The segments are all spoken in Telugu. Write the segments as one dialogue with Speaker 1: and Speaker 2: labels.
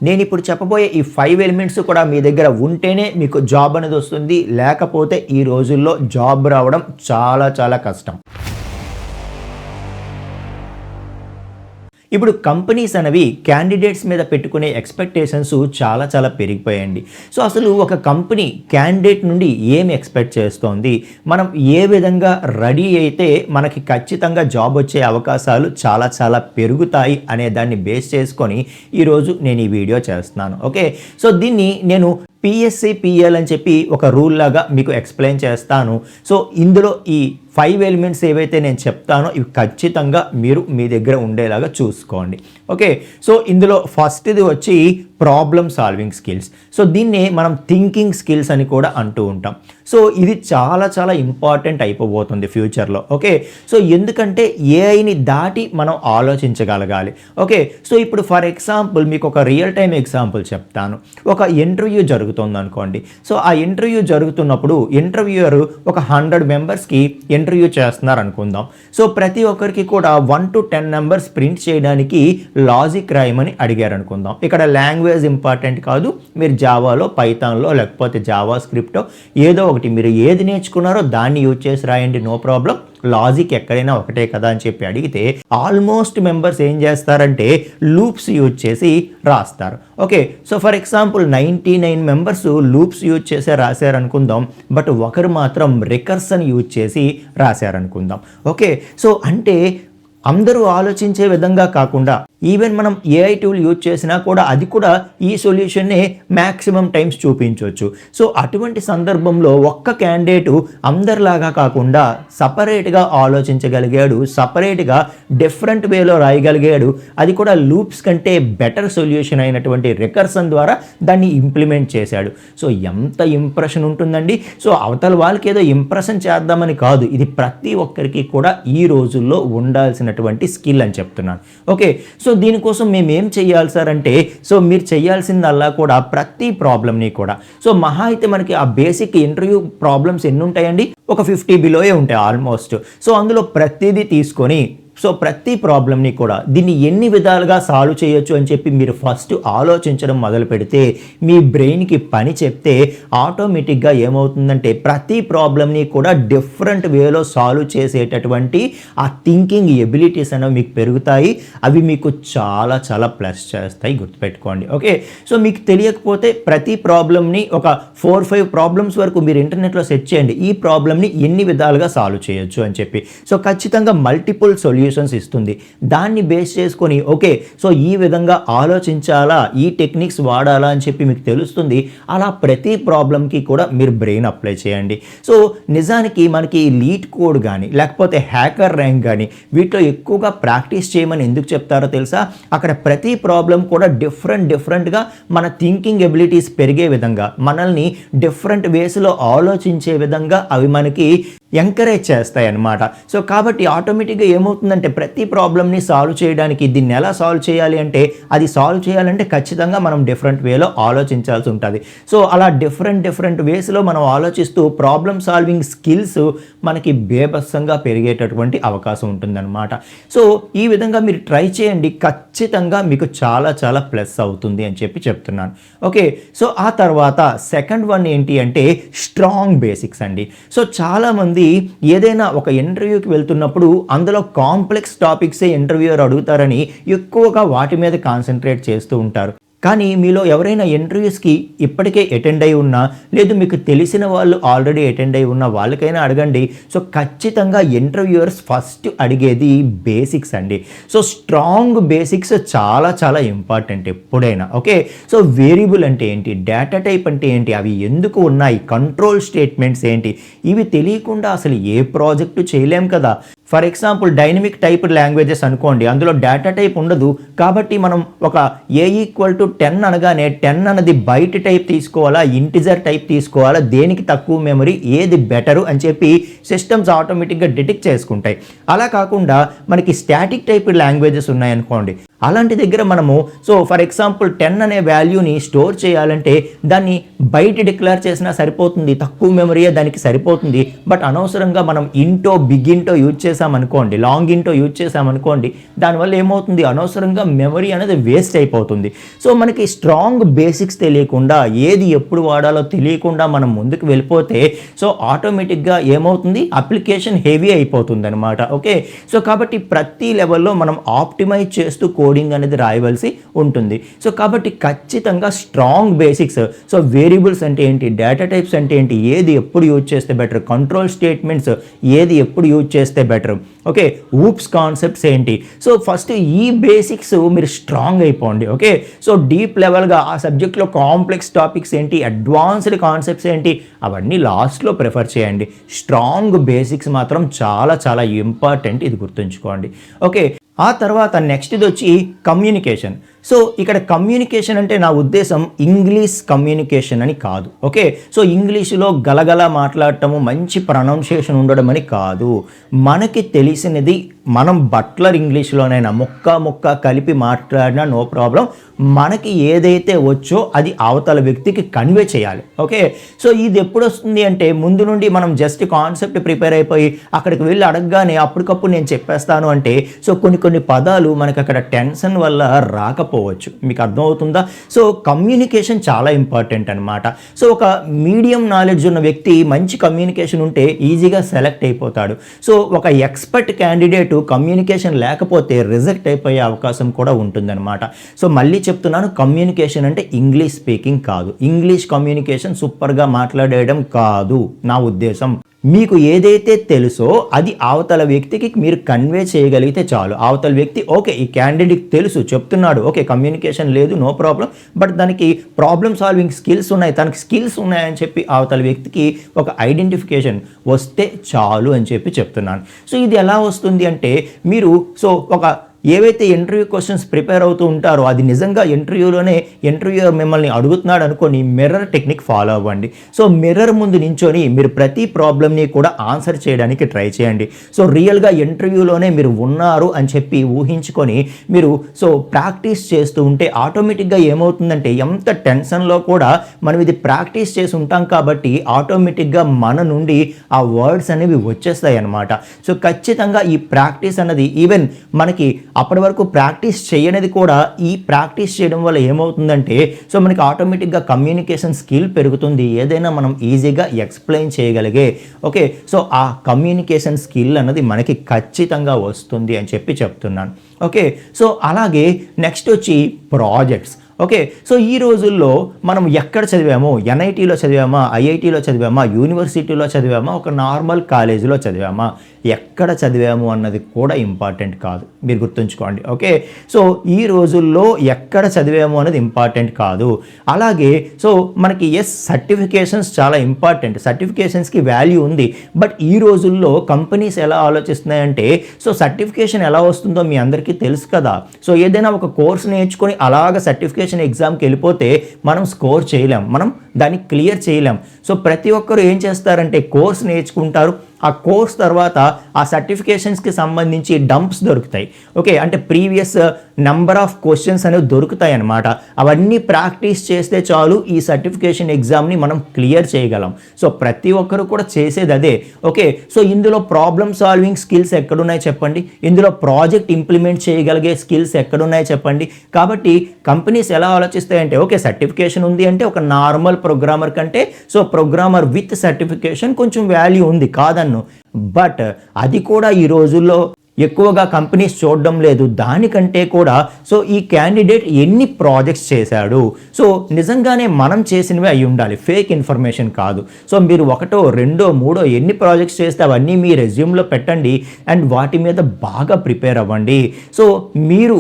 Speaker 1: నేను ఇప్పుడు చెప్పబోయే ఈ 5 ఎలిమెంట్స్ కూడా మీ దగ్గర ఉంటేనే మీకు జాబ్ అనేది వస్తుంది. లేకపోతే ఈ రోజుల్లో జాబ్ రావడం చాలా చాలా కష్టం. ఇప్పుడు కంపెనీస్ అనేవి క్యాండిడేట్స్ మీద పెట్టుకునే ఎక్స్పెక్టేషన్స్ చాలా చాలా పెరిగిపోయాయండి. సో అసలు ఒక కంపెనీ క్యాండిడేట్ నుండి ఏం ఎక్స్పెక్ట్ చేస్తోంది, మనం ఏ విధంగా రెడీ అయితే మనకి ఖచ్చితంగా జాబ్ వచ్చే అవకాశాలు చాలా చాలా పెరుగుతాయి అనే దాన్ని బేస్ చేసుకొని ఈరోజు నేను ఈ వీడియో చేస్తున్నాను. ఓకే, సో దీన్ని నేను PSCPL అని చెప్పి ఒక రూల్ లాగా మీకు ఎక్స్ప్లెయిన్ చేస్తాను. సో ఇందులో ఈ 5 ఎలిమెంట్స్ ఏవైతే నేను చెప్తానో ఇవి ఖచ్చితంగా మీరు మీ దగ్గర ఉండేలాగా చూసుకోండి. ఓకే, సో ఇందులో ఫస్ట్ది వచ్చి ప్రాబ్లమ్ సాల్వింగ్ స్కిల్స్. సో దీన్నే మనం థింకింగ్ స్కిల్స్ అని కూడా అంటూ ఉంటాం. సో ఇది చాలా చాలా ఇంపార్టెంట్ అయిపోబోతుంది ఫ్యూచర్లో. ఓకే, సో ఎందుకంటే ఏఐని దాటి మనం ఆలోచించగలగాలి. ఓకే, సో ఇప్పుడు ఫర్ ఎగ్జాంపుల్ మీకు ఒక రియల్ టైమ్ ఎగ్జాంపుల్ చెప్తాను. ఒక ఇంటర్వ్యూ జరుగుతుంది అనుకోండి. సో ఆ ఇంటర్వ్యూ జరుగుతున్నప్పుడు ఇంటర్వ్యూయర్ ఒక 100 మెంబర్స్కి ఇంటర్వ్యూ చేస్తున్నారు అనుకుందాం. సో ప్రతి ఒక్కరికి కూడా 1 to 10 నెంబర్స్ ప్రింట్ చేయడానికి లాజిక్ రాయమని అడిగారు అనుకుందాం. ఇక్కడ లాంగ్వేజ్ ఇంపార్టెంట్ కాదు, మీరు జావాలో, పైథాన్లో, లేకపోతే జావా స్క్రిప్టో ఏదో ఒకటి మీరు ఏది నేర్చుకున్నారో దాన్ని యూజ్ చేసి రాయండి, నో ప్రాబ్లం. లాజిక్ ఎక్కడైనా ఒకటే కదా అని చెప్పి అడిగితే ఆల్మోస్ట్ మెంబర్స్ ఏం చేస్తారంటే లూప్స్ యూజ్ చేసి రాస్తారు. Okay, so for example 99 members loops use చేసే రాశారనుకుందాం, బట్ ఒకరు మాత్రం రికర్సన్ యూజ్ చేసి రాశారనుకుందాం. ఓకే, సో అంటే అందరూ ఆలోచించే విధంగా కాకుండా ఈవెన్ మనం ఏఐ టూల్ యూజ్ చేసినా కూడా అది కూడా ఈ సొల్యూషన్నే మ్యాక్సిమం టైమ్స్ చూపించవచ్చు. సో అటువంటి సందర్భంలో ఒక్క క్యాండిడేటు అందరిలాగా కాకుండా సపరేట్గా ఆలోచించగలిగాడు, సపరేట్గా డిఫరెంట్ వేలో రాయగలిగాడు, అది కూడా లూప్స్ కంటే బెటర్ సొల్యూషన్ అయినటువంటి రికర్సన్ ద్వారా దాన్ని ఇంప్లిమెంట్ చేశాడు. సో ఎంత ఇంప్రెషన్ ఉంటుందండి. సో అవతల వాళ్ళకి ఏదో ఇంప్రెషన్ చేద్దామని కాదు, ఇది ప్రతి ఒక్కరికి కూడా ఈ రోజుల్లో ఉండాల్సినటువంటి స్కిల్ అని చెప్తున్నాను. ఓకే, సో దీనికోసం మేము ఏం చేయాలి సార్ అంటే, సో మీరు చేయాల్సిందల్లా కూడా ప్రతి ప్రాబ్లమ్ని కూడా, సో మహా అయితే మనకి ఆ బేసిక్ ఇంటర్వ్యూ ప్రాబ్లమ్స్ ఎన్ని ఉంటాయండి, ఒక 50 బిలోయే ఉంటాయి ఆల్మోస్ట్. సో అందులో ప్రతిదీ తీసుకొని సో ప్రతి ప్రాబ్లమ్ని కూడా దీన్ని ఎన్ని విధాలుగా సాల్వ్ చేయొచ్చు అని చెప్పి మీరు ఫస్ట్ ఆలోచించడం మొదలు పెడితే, మీ బ్రెయిన్కి పని చెప్తే ఆటోమేటిక్గా ఏమవుతుందంటే ప్రతి ప్రాబ్లమ్ని కూడా డిఫరెంట్ వేలో సాల్వ్ చేసేటటువంటి ఆ థింకింగ్ ఎబిలిటీస్ అనేవి మీకు పెరుగుతాయి. అవి మీకు చాలా చాలా ప్లస్ చేస్తాయి, గుర్తుపెట్టుకోండి. ఓకే, సో మీకు తెలియకపోతే ప్రతి ప్రాబ్లమ్ని ఒక 4-5 ప్రాబ్లమ్స్ వరకు మీరు ఇంటర్నెట్లో సెర్చ్ చేయండి, ఈ ప్రాబ్లమ్ని ఎన్ని విధాలుగా సాల్వ్ చేయొచ్చు అని చెప్పి. సో ఖచ్చితంగా మల్టిపుల్ సొల్యూషన్స్ ఇస్తుంది. దాన్ని బేస్ చేసుకొని ఓకే, సో ఈ విధంగా ఆలోచించాలా, ఈ టెక్నిక్స్ వాడాలా అని చెప్పి మీకు తెలుస్తుంది. అలా ప్రతి ప్రాబ్లంకి కూడా మీరు బ్రెయిన్ అప్లై చేయండి. సో నిజానికి మనకి లీడ్ కోడ్ కానీ లేకపోతే హ్యాకర్ ర్యాంక్ కానీ వీటిలో ఎక్కువగా ప్రాక్టీస్ చేయమని ఎందుకు చెప్తారో తెలుసా? అక్కడ ప్రతి ప్రాబ్లం కూడా డిఫరెంట్గా మన థింకింగ్ ఎబిలిటీస్ పెరిగే విధంగా, మనల్ని డిఫరెంట్ వేస్లో ఆలోచించే విధంగా అవి మనకి ఎంకరేజ్ చేస్తాయి అన్నమాట. సో కాబట్టి ఆటోమేటిక్గా ఏమవుతుందంటే ప్రతి ప్రాబ్లమ్ని సాల్వ్ చేయడానికి దీన్ని ఎలా సాల్వ్ చేయాలి అంటే, అది సాల్వ్ చేయాలంటే ఖచ్చితంగా మనం డిఫరెంట్ వేలో ఆలోచించాల్సి ఉంటుంది. సో అలా డిఫరెంట్ వేస్లో మనం ఆలోచిస్తూ ప్రాబ్లమ్ సాల్వింగ్ స్కిల్స్ మనకి బేభత్సంగా పెరిగేటటువంటి అవకాశం ఉంటుందన్నమాట. సో ఈ విధంగా మీరు ట్రై చేయండి, ఖచ్చితంగా మీకు చాలా చాలా ప్లస్ అవుతుంది అని చెప్పి చెప్తున్నాను. ఓకే, సో ఆ తర్వాత సెకండ్ వన్ ఏంటి అంటే స్ట్రాంగ్ బేసిక్స్ అండి. సో చాలామంది ఏదైనా ఒక ఇంటర్వ్యూకి వెళ్తున్నప్పుడు అందులో కాంప్లెక్స్ టాపిక్సే ఇంటర్వ్యూయర్ అడుగుతారని ఎక్కువగా వాటి మీద కాన్సన్ట్రేట్ చేస్తూ ఉంటారు. కానీ మీలో ఎవరైనా ఇంటర్వ్యూస్కి ఇప్పటికే అటెండ్ అయి ఉన్నా, లేదు మీకు తెలిసిన వాళ్ళు ఆల్రెడీ అటెండ్ అయి ఉన్న వాళ్ళకైనా అడగండి. సో ఖచ్చితంగా ఇంటర్వ్యూయర్స్ ఫస్ట్ అడిగేది బేసిక్స్ అండి. సో స్ట్రాంగ్ బేసిక్స్ చాలా చాలా ఇంపార్టెంట్ ఎప్పుడైనా. ఓకే, సో వేరియబుల్ అంటే ఏంటి, డేటా టైప్ అంటే ఏంటి, అవి ఎందుకు ఉన్నాయి, కంట్రోల్ స్టేట్మెంట్స్ ఏంటి, ఇవి తెలియకుండా అసలు ఏ ప్రాజెక్టు చేయలేం కదా. For example dynamic type languages అనుకోండి, అందులో డేటా టైప్ ఉండదు. కాబట్టి మనం ఒక A=10 అనగానే 10 అన్నది బైట్ టైప్ తీసుకోవాలా, ఇంటిజర్ టైప్ తీసుకోవాలా, దేనికి తక్కువ మెమరీ, ఏది బెటరు అని చెప్పి సిస్టమ్స్ ఆటోమేటిక్గా డిటెక్ట్ చేసుకుంటాయి. అలా కాకుండా మనకి స్టాటిక్ టైప్ లాంగ్వేజెస్ ఉన్నాయనుకోండి, అలాంటి దగ్గర మనము సో ఫర్ ఎగ్జాంపుల్ 10 అనే వాల్యూని స్టోర్ చేయాలంటే దాన్ని బయట డిక్లేర్ చేసినా సరిపోతుంది, తక్కువ మెమరీయే దానికి సరిపోతుంది. బట్ అనవసరంగా మనం ఇంటో బిగ్ ఇంటో యూజ్ చేసామనుకోండి, లాంగ్ ఇంటో యూజ్ చేసామనుకోండి, దానివల్ల ఏమవుతుంది, అనవసరంగా మెమరీ అనేది వేస్ట్ అయిపోతుంది. సో మనకి స్ట్రాంగ్ బేసిక్స్ తెలియకుండా, ఏది ఎప్పుడు వాడాలో తెలియకుండా మనం ముందుకు వెళ్ళిపోతే సో ఆటోమేటిక్గా ఏమవుతుంది, అప్లికేషన్ హెవీ అయిపోతుంది అనమాట. ఓకే, సో కాబట్టి ప్రతి లెవెల్లో మనం ఆప్టిమైజ్ చేస్తూ కోడింగ్ అనేది రాయవలసి ఉంటుంది. సో కాబట్టి ఖచ్చితంగా స్ట్రాంగ్ బేసిక్స్, సో వేరియబుల్స్ అంటే ఏంటి, డేటా టైప్స్ అంటే ఏంటి, ఏది ఎప్పుడు యూజ్ చేస్తే బెటర్, కంట్రోల్ స్టేట్మెంట్స్ ఏది ఎప్పుడు యూజ్ చేస్తే బెటర్, ఓకే, ఊప్స్ కాన్సెప్ట్స్ ఏంటి. సో ఫస్ట్ ఈ బేసిక్స్ మీరు స్ట్రాంగ్ అయిపోండి. ఓకే, సో డీప్ లెవెల్గా ఆ సబ్జెక్ట్లో కాంప్లెక్స్ టాపిక్స్ ఏంటి, అడ్వాన్స్డ్ కాన్సెప్ట్స్ ఏంటి, అవన్నీ లాస్ట్లో ప్రిఫర్ చేయండి. స్ట్రాంగ్ బేసిక్స్ మాత్రం చాలా చాలా ఇంపార్టెంట్, ఇది గుర్తుంచుకోండి. ఓకే, ఆ తర్వాత నెక్స్ట్ ఇది వచ్చి కమ్యూనికేషన్. సో ఇక్కడ కమ్యూనికేషన్ అంటే నా ఉద్దేశం ఇంగ్లీష్ కమ్యూనికేషన్ అని కాదు. ఓకే, సో ఇంగ్లీషులో గలగల మాట్లాడటము, మంచి ప్రొనౌన్సియేషన్ ఉండడం అని కాదు. మనకి తెలిసినది మనం బట్లర్ ఇంగ్లీష్లోనైనా ముక్క కలిపి మాట్లాడినా నో ప్రాబ్లం. మనకి ఏదైతే వచ్చో అది అవతల వ్యక్తికి కన్వే చేయాలి. ఓకే, సో ఇది ఎప్పుడు వస్తుంది అంటే ముందు నుండి మనం జస్ట్ కాన్సెప్ట్ ప్రిపేర్ అయిపోయి అక్కడికి వెళ్ళి అడగగానే అప్పటికప్పుడు నేను చెప్పేస్తాను అంటే సో కొన్ని పదాలు మనకి అక్కడ టెన్షన్ వల్ల రాకపోవచ్చు. మీకు అర్థమవుతుందా? సో కమ్యూనికేషన్ చాలా ఇంపార్టెంట్ అనమాట. సో ఒక మీడియం నాలెడ్జ్ ఉన్న వ్యక్తి మంచి కమ్యూనికేషన్ ఉంటే ఈజీగా సెలెక్ట్ అయిపోతాడు. సో ఒక ఎక్స్పర్ట్ క్యాండిడేట్ కమ్యూనికేషన్ లేకపోతే రిజెక్ట్ అయిపోయే అవకాశం కూడా ఉంటుందన్నమాట. సో మళ్ళీ చెప్తున్నాను, కమ్యూనికేషన్ అంటే ఇంగ్లీష్ స్పీకింగ్ కాదు, ఇంగ్లీష్ కమ్యూనికేషన్ సూపర్గా మాట్లాడేయడం కాదు నా ఉద్దేశం. మీకు ఏదైతే తెలుసో అది అవతల వ్యక్తికి మీరు కన్వే చేయగలిగితే చాలు. అవతల వ్యక్తి ఓకే ఈ క్యాండిడేట్ తెలుసు చెప్తున్నాడు, ఓకే కమ్యూనికేషన్ లేదు నో ప్రాబ్లం, బట్ దానికి ప్రాబ్లమ్ సాల్వింగ్ స్కిల్స్ ఉన్నాయి, తనకి స్కిల్స్ ఉన్నాయని చెప్పి అవతల వ్యక్తికి ఒక ఐడెంటిఫికేషన్ వస్తే చాలు అని చెప్పి చెప్తున్నాను. సో ఇది ఎలా వస్తుంది అంటే మీరు సో ఒక ఏవైతే ఇంటర్వ్యూ క్వశ్చన్స్ ప్రిపేర్ అవుతూ ఉంటారో అది నిజంగా ఇంటర్వ్యూ మిమ్మల్ని అడుగుతున్నాడు అనుకోని మిర్రర్ టెక్నిక్ ఫాలో అవ్వండి. సో మిర్రర్ ముందు నించొని మీరు ప్రతి ప్రాబ్లమ్ని కూడా ఆన్సర్ చేయడానికి ట్రై చేయండి. సో రియల్గా ఇంటర్వ్యూలోనే మీరు ఉన్నారు అని చెప్పి ఊహించుకొని మీరు సో ప్రాక్టీస్ చేస్తూ ఉంటే ఆటోమేటిక్గా ఏమవుతుందంటే ఎంత టెన్షన్లో కూడా మనం ఇది ప్రాక్టీస్ చేసి ఉంటాం కాబట్టి ఆటోమేటిక్గా మన నుండి ఆ వర్డ్స్ అనేవి వచ్చేస్తాయి అన్నమాట. సో ఖచ్చితంగా ఈ ప్రాక్టీస్ అన్నది ఈవెన్ మనకి అప్పటి వరకు ప్రాక్టీస్ చేయనిది కూడా ఈ ప్రాక్టీస్ చేయడం వల్ల ఏమవుతుందంటే సో మనకి ఆటోమేటిక్గా కమ్యూనికేషన్ స్కిల్ పెరుగుతుంది, ఏదైనా మనం ఈజీగా ఎక్స్ప్లెయిన్ చేయగలిగే. ఓకే, సో ఆ కమ్యూనికేషన్ స్కిల్ అన్నది మనకి ఖచ్చితంగా వస్తుంది అని చెప్పి చెప్తున్నాను. ఓకే, సో అలాగే నెక్స్ట్ వచ్చి ప్రాజెక్ట్స్. ఓకే, సో ఈ రోజుల్లో మనం ఎక్కడ చదివామో, ఎన్ఐటీలో చదివామా, ఐఐటీలో చదివామా, యూనివర్సిటీలో చదివామా, ఒక నార్మల్ కాలేజీలో చదివామా, ఎక్కడ చదివాము అన్నది కూడా ఇంపార్టెంట్ కాదు, మీరు గుర్తుంచుకోండి. ఓకే, సో ఈ రోజుల్లో ఎక్కడ చదివాము అన్నది ఇంపార్టెంట్ కాదు. అలాగే సో మనకి సర్టిఫికేషన్స్ చాలా ఇంపార్టెంట్, సర్టిఫికేషన్స్కి వాల్యూ ఉంది. బట్ ఈ రోజుల్లో కంపెనీస్ ఎలా ఆలోచిస్తున్నాయంటే సో సర్టిఫికేషన్ ఎలా వస్తుందో మీ అందరికీ తెలుసు కదా. సో ఏదైనా ఒక కోర్స్ నేర్చుకొని అలాగ సర్టిఫికేషన్ ఎగ్జామ్కి వెళ్ళిపోతే మనం స్కోర్ చేయలేం, మనం దాన్ని క్లియర్ చేయలేం. సో ప్రతి ఒక్కరు ఏం చేస్తారంటే కోర్స్ నేర్చుకుంటారు, ఆ కోర్స్ తర్వాత ఆ సర్టిఫికేషన్స్కి సంబంధించి డంప్స్ దొరుకుతాయి. ఓకే, అంటే ప్రీవియస్ నెంబర్ ఆఫ్ క్వశ్చన్స్ అనేవి దొరుకుతాయి అన్నమాట. అవన్నీ ప్రాక్టీస్ చేస్తే చాలు ఈ సర్టిఫికేషన్ ఎగ్జామ్ని మనం క్లియర్ చేయగలం. సో ప్రతి ఒక్కరు కూడా చేసేది అదే. ఓకే, సో ఇందులో ప్రాబ్లమ్ సాల్వింగ్ స్కిల్స్ ఎక్కడున్నాయి చెప్పండి, ఇందులో ప్రాజెక్ట్ ఇంప్లిమెంట్ చేయగలిగే స్కిల్స్ ఎక్కడున్నాయి చెప్పండి. కాబట్టి కంపెనీస్ ఎలా ఆలోచిస్తాయంటే ఓకే సర్టిఫికేషన్ ఉంది అంటే ఒక నార్మల్ ప్రోగ్రామర్ కంటే సో ప్రోగ్రామర్ విత్ సర్టిఫికేషన్ కొంచెం వాల్యూ ఉంది కాదన్ను, బట్ అది కూడా ఈ రోజుల్లో ఎక్కువగా కంపెనీస్ చూడడం లేదు. దానికంటే కూడా సో ఈ క్యాండిడేట్ ఎన్ని ప్రాజెక్ట్స్ చేశాడు, సో నిజంగానే మనం చేసినవి అయి ఉండాలి, ఫేక్ ఇన్ఫర్మేషన్ కాదు. సో మీరు 1, 2, 3 ఎన్ని ప్రాజెక్ట్స్ చేస్తే అవన్నీ మీ రెజ్యూమ్లో పెట్టండి అండ్ వాటి మీద బాగా ప్రిపేర్ అవ్వండి. సో మీరు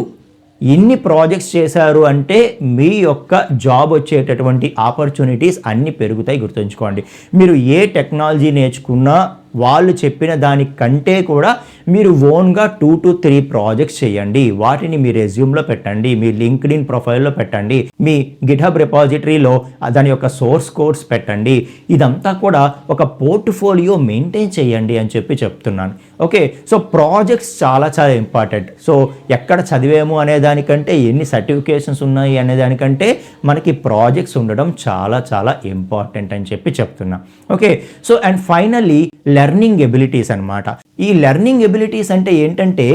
Speaker 1: ఎన్ని ప్రాజెక్ట్స్ చేశారు అంటే మీ యొక్క జాబ్ వచ్చేటటువంటి ఆపర్చునిటీస్ అన్నీ పెరుగుతాయి, గుర్తుంచుకోండి. మీరు ఏ టెక్నాలజీ నేర్చుకున్నా వాళ్ళు చెప్పిన దానికంటే కూడా మీరు ఓన్గా 2 to 3 ప్రాజెక్ట్స్ చేయండి. వాటిని మీ రెజ్యూమ్లో పెట్టండి, మీ లింక్డ్ఇన్ ప్రొఫైల్లో పెట్టండి, మీ గిట్హబ్ రిపాజిటరీలో దాని యొక్క సోర్స్ కోడ్స్ పెట్టండి. ఇదంతా కూడా ఒక పోర్ట్ఫోలియో మెయింటైన్ చేయండి అని చెప్తున్నాను. ఓకే, సో ప్రాజెక్ట్స్ చాలా చాలా ఇంపార్టెంట్. సో ఎక్కడ చదివాము అనే దానికంటే, ఎన్ని సర్టిఫికేషన్స్ ఉన్నాయి అనే దానికంటే మనకి ప్రాజెక్ట్స్ ఉండడం చాలా చాలా ఇంపార్టెంట్ అని చెప్తున్నా. Okay, so and finally learning abilities అన్నమాట. ఈ లెర్నింగ్ ఎబిలిటీస్ అంటే ఏంటంటే,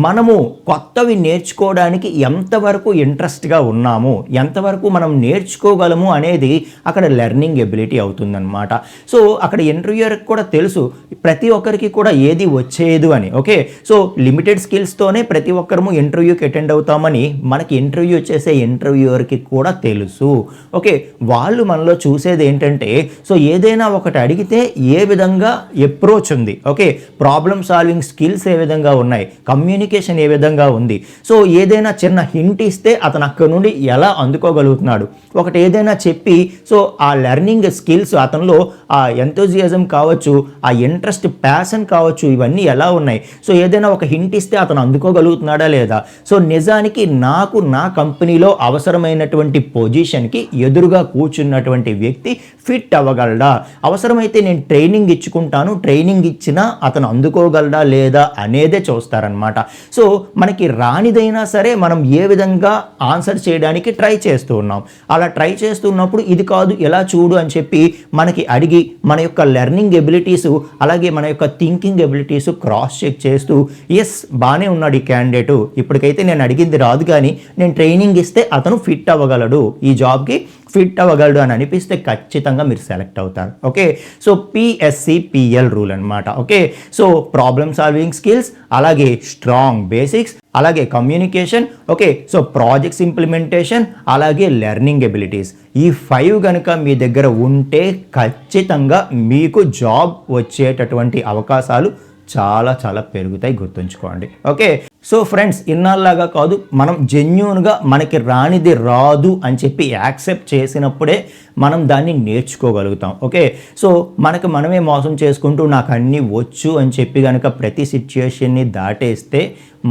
Speaker 1: మనము కొత్తవి నేర్చుకోవడానికి ఎంతవరకు ఇంట్రెస్ట్గా ఉన్నాము, ఎంతవరకు మనం నేర్చుకోగలము అనేది అక్కడ లెర్నింగ్ ఎబిలిటీ అవుతుందన్నమాట. సో అక్కడ ఇంటర్వ్యూయర్కి కూడా తెలుసు ప్రతి ఒక్కరికి కూడా ఏది వచ్చేది అని. ఓకే, సో లిమిటెడ్ స్కిల్స్తోనే ప్రతి ఒక్కరము ఇంటర్వ్యూకి అటెండ్ అవుతామని మనకి ఇంటర్వ్యూ చేసే ఇంటర్వ్యూయర్కి కూడా తెలుసు. ఓకే, వాళ్ళు మనలో చూసేది ఏంటంటే, సో ఏదైనా ఒకటి అడిగితే ఏ విధంగా అప్రోచ్ ఉంది, ఓకే, ప్రాబ్లమ్ సాల్వింగ్ స్కిల్స్ ఏ విధంగా ఉన్నాయి, కమ్యూనికేషన్ ఏ విధంగా ఉంది, సో ఏదైనా చిన్న హింట్ ఇస్తే అతను అక్కడ నుండి ఎలా అందుకోగలుగుతున్నాడు, ఒకటి ఏదైనా చెప్పి సో ఆ లెర్నింగ్ స్కిల్స్ అతనిలో ఆ ఎంతోజియాజం కావచ్చు, ఆ ఇంట్రెస్ట్ ప్యాషన్ కావచ్చు, ఇవన్నీ ఎలా ఉన్నాయి, సో ఏదైనా ఒక హింట్ ఇస్తే అతను అందుకోగలుగుతున్నాడా లేదా, సో నిజానికి నాకు నా కంపెనీలో అవసరమైనటువంటి పొజిషన్కి ఎదురుగా కూర్చున్నటువంటి వ్యక్తి ఫిట్ అవ్వగలడా, అవసరమైతే నేను ట్రైనింగ్ ఇచ్చుకుంటాను, ట్రైనింగ్ ఇచ్చినా అతను అందుకోగలడా లేదా అనేదే చూస్తారనమాట. సో మనకి రానిదైనా సరే మనం ఏ విధంగా ఆన్సర్ చేయడానికి ట్రై చేస్తూ ఉన్నాం, అలా ట్రై చేస్తున్నప్పుడు ఇది కాదు ఎలా చూడు అని చెప్పి మనకి అడిగి మన యొక్క లెర్నింగ్ ఎబిలిటీస్ అలాగే మన యొక్క థింకింగ్ ఎబిలిటీస్ క్రాస్ చెక్ చేస్తూ ఎస్ బాగానే ఉన్నాడు ఈ క్యాండిడేటు, ఇప్పటికైతే నేను అడిగింది రాదు కానీ నేను ట్రైనింగ్ ఇస్తే అతను ఫిట్ అవ్వగలడు, ఈ జాబ్కి ఫిట్ అవ్వగలడు అని అనిపిస్తే ఖచ్చితంగా మీరు సెలెక్ట్ అవుతారు. ఓకే, సో PSCPL రూల్ అనమాట. Okay, so problem solving skills, అలాగే స్ట్రాంగ్ బేసిక్స్, అలాగే communication, okay, so projects implementation, అలాగే లెర్నింగ్ ఎబిలిటీస్, ఈ 5 కనుక మీ దగ్గర ఉంటే ఖచ్చితంగా మీకు జాబ్ వచ్చేటటువంటి అవకాశాలు చాలా చాలా పెరుగుతాయి, గుర్తుంచుకోండి. ఓకే, సో ఫ్రెండ్స్, ఇన్నాళ్ళలాగా కాదు, మనం జెన్యూన్గా మనకి రానిది రాదు అని చెప్పి యాక్సెప్ట్ చేసినప్పుడే మనం దాన్ని నేర్చుకోగలుగుతాం. ఓకే, సో మనకు మనమే మోసం చేసుకుంటూ నాకు అన్నీ వచ్చు అని చెప్పి కనుక ప్రతి సిచ్యుయేషన్ని దాటేస్తే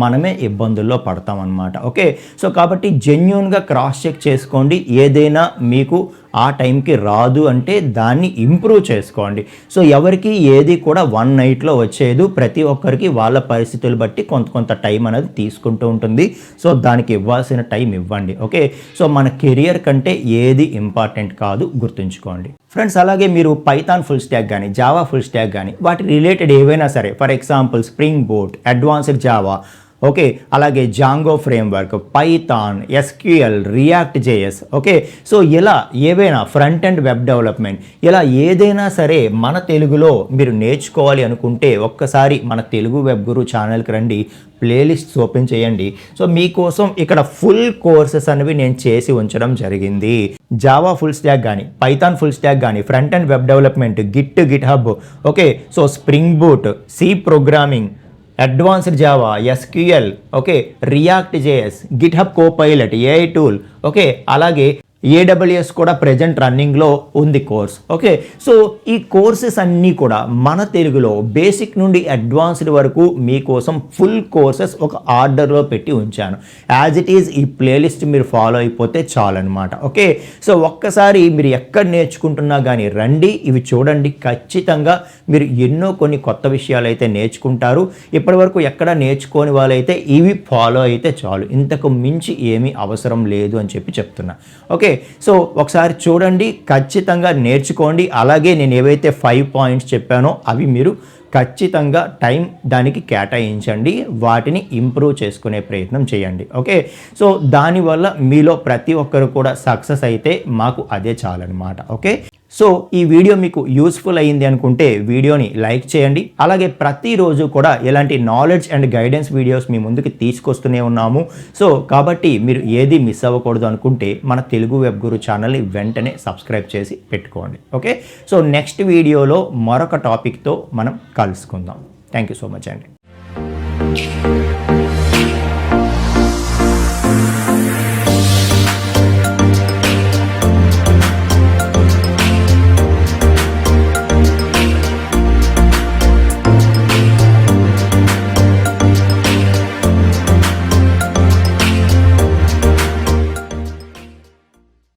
Speaker 1: మనమే ఇబ్బందుల్లో పడతాం అన్నమాట. ఓకే, సో కాబట్టి జెన్యూన్గా క్రాస్ చెక్ చేసుకోండి, ఏదైనా మీకు ఆ టైంకి రాదు అంటే దాన్ని ఇంప్రూవ్ చేసుకోండి. సో ఎవరికి ఏది కూడా 1 నైట్లో వచ్చేది, ప్రతి ఒక్కరికి వాళ్ళ పరిస్థితులు బట్టి కొంత టైం అనేది తీసుకుంటూ ఉంటుంది. సో దానికి ఇవ్వాల్సిన టైం ఇవ్వండి. ఓకే, సో మన కెరియర్ కంటే ఏది ఇంపార్టెంట్ కాదు, గుర్తుంచుకోండి ఫ్రెండ్స్. అలాగే మీరు పైథాన్ ఫుల్ స్టాక్ కానీ జావా ఫుల్ స్టాక్ కానీ వాటి రిలేటెడ్ ఏవైనా సరే, for example Spring Boot, advanced Java, okay, అలాగే Django framework, Python, SQL, React JS, okay, so ఇలా ఏవైనా ఫ్రంట్ అండ్ వెబ్ డెవలప్మెంట్, ఇలా ఏదైనా సరే మన తెలుగులో మీరు నేర్చుకోవాలి అనుకుంటే ఒక్కసారి మన తెలుగు వెబ్ గురు ఛానల్కి రండి, ప్లేలిస్ట్స్ ఓపెన్ చేయండి. సో మీకోసం ఇక్కడ ఫుల్ కోర్సెస్ అనేవి నేను చేసి ఉంచడం జరిగింది. జావా ఫుల్ స్టాక్ కానీ, పైథాన్ ఫుల్ స్టాక్ కానీ, front and web development, GitHub, okay, so spring boot, C programming, advanced Java, SQL, okay, React JS, GitHub Copilot, AI tool, okay, అలాగే AWS కూడా ప్రెజెంట్ రన్నింగ్లో ఉంది కోర్స్. ఓకే, సో ఈ కోర్సెస్ అన్నీ కూడా మన తెలుగులో బేసిక్ నుండి అడ్వాన్స్డ్ వరకు మీకోసం ఫుల్ కోర్సెస్ ఒక ఆర్డర్లో పెట్టి ఉంచాను. యాజ్ ఇట్ ఈజ్ ఈ ప్లేలిస్ట్ మీరు ఫాలో అయిపోతే చాలన్నమాట. ఓకే, సో ఒక్కసారి మీరు ఎక్కడ నేర్చుకుంటున్నా కానీ రండి, ఇవి చూడండి, ఖచ్చితంగా మీరు ఎన్నో కొన్ని కొత్త విషయాలు అయితే నేర్చుకుంటారు. ఇప్పటివరకు ఎక్కడ నేర్చుకోని వాళ్ళైతే ఇవి ఫాలో అయితే చాలు, ఇంతకు మించి ఏమీ అవసరం లేదు అని చెప్తున్నా. ఓకే, సో ఒకసారి చూడండి, ఖచ్చితంగా నేర్చుకోండి. అలాగే నేను ఏవైతే 5 పాయింట్స్ చెప్పానో అవి మీరు ఖచ్చితంగా టైం దానికి కేటాయించండి, వాటిని ఇంప్రూవ్ చేసుకునే ప్రయత్నం చేయండి. ఓకే, సో దానివల్ల మీలో ప్రతి ఒక్కరు కూడా సక్సెస్ అయితే మాకు అదే చాలన్నమాట. ఓకే, సో ఈ వీడియో మీకు యూస్ఫుల్ అయ్యింది అనుకుంటే వీడియోని లైక్ చేయండి. అలాగే ప్రతిరోజు కూడా ఇలాంటి నాలెడ్జ్ అండ్ గైడెన్స్ వీడియోస్ మీ ముందుకు తీసుకొస్తూనే ఉన్నాము. సో కాబట్టి మీరు ఏది మిస్ అవ్వకూడదు అనుకుంటే మన తెలుగు వెబ్ గురు ఛానల్ని వెంటనే సబ్స్క్రైబ్ చేసి పెట్టుకోండి. ఓకే, సో నెక్స్ట్ వీడియోలో మరొక టాపిక్తో మనం కలుసుకుందాం. థ్యాంక్ యూ సో మచ్ అండి.